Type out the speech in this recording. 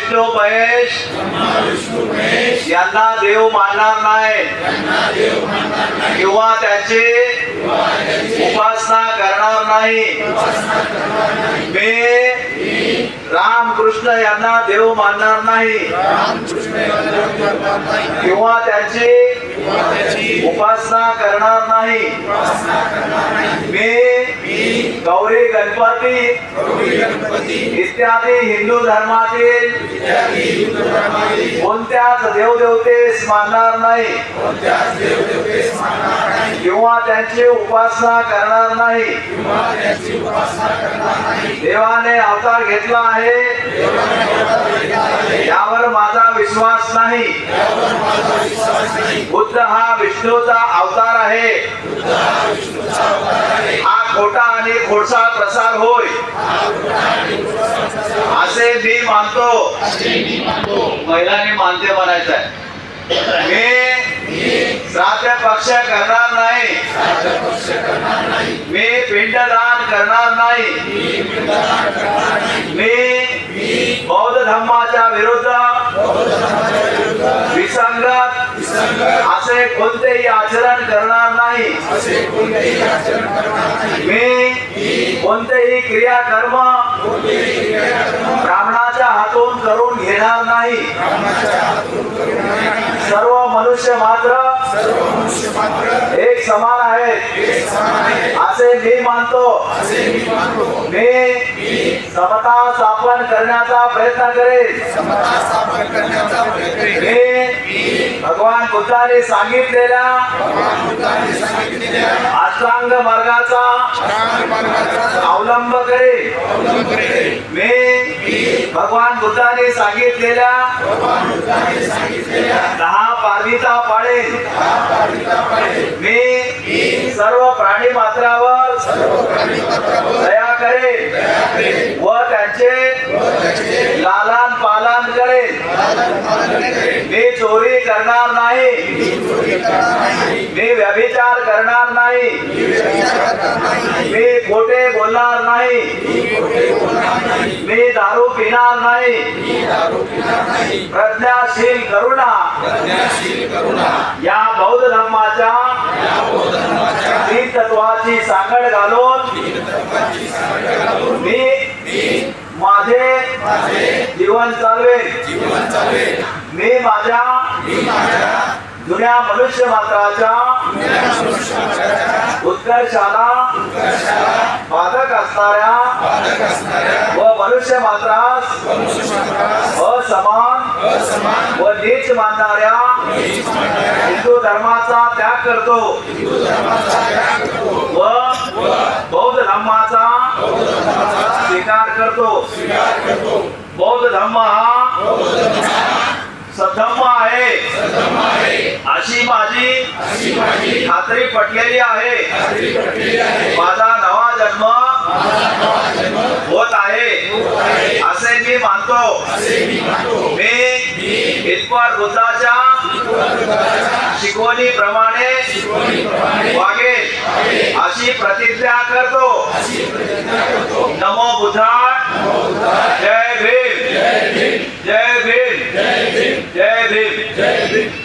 विष्णू महेश यांना देव मानणार नाही किंवा त्याची उपासना करणार नाही। मी रामकृष्ण यांना देव मानणार नाही किंवा त्यांची उपासना करणार नाही। मी गौरी गणपती इत्यादी हिंदू धर्मातील कोणत्याच देवदेवतेस मानणार नाही किंवा त्यांची उपासना करणार नाही। देवाने अवतार घेतला आहे यावर माझा विश्वास नाही। बुद्ध हा विष्णूचा अवतार आहे। हा खोटा आणि खोडसा प्रसार होय असे मी मानतो। महिलांनी मानते म्हणायचं आहे। मी श्राद्ध पक्ष करणार नाही। मी पिंडदान करणार नाही। मी बौद्ध धर्माच्या विरुद्ध विसंगत असे कोणतेही आचरण करणार नाही। मी कोणतेही क्रियाकर्म ब्राह्मणाच्या हातून करून घेणार नाही। सर्व मनुष्य मात्र एक समान आहेत असे मी मानतो। मी समता स्थापन करण्याचा प्रयत्न करेन। मी भगवान बुद्धाने सांगितलेल्या अष्टांग मार्गाचा अवलंब करेन। मी भगवान बुद्धाने सांगितलेल्या 10 पारमिता पाळेन। मी सर्व प्राणी मात्रावर दया करेन व त्यांचे लालन पालन करेन। मी चोरी करणार नाही। मी व्यभिचार करणार नाही। मी खोटे बोलणार नाही। मी दारू पिणार नाही। प्रज्ञाशील करुणा या बौद्ध धर्माच्या 3 तत्वाची सांगड घालून मी माझे जीवन चालवेन। मी माझ्या जुन्या मनुष्य मात्राच्या उत्कर्षाला बाधक असणाऱ्या व मनुष्य मात्रास असमान व नीच मानणाऱ्या हिंदू धर्माचा त्याग करतो व बौद्ध धर्माचा स्वीकार करतो। बौद्ध धर्म हा सद्धम्म आहे अशी माझी खात्री पटलेली आहे। माझा नवा जन्म होत आहे असे मी मानतो। मी ईश्वर बुद्धाच्या शिकवणीप्रमाणे वागेल अशी प्रतिज्ञा करतो। नमो बुद्धाय। जय भीम। जय भीम। जय भीम।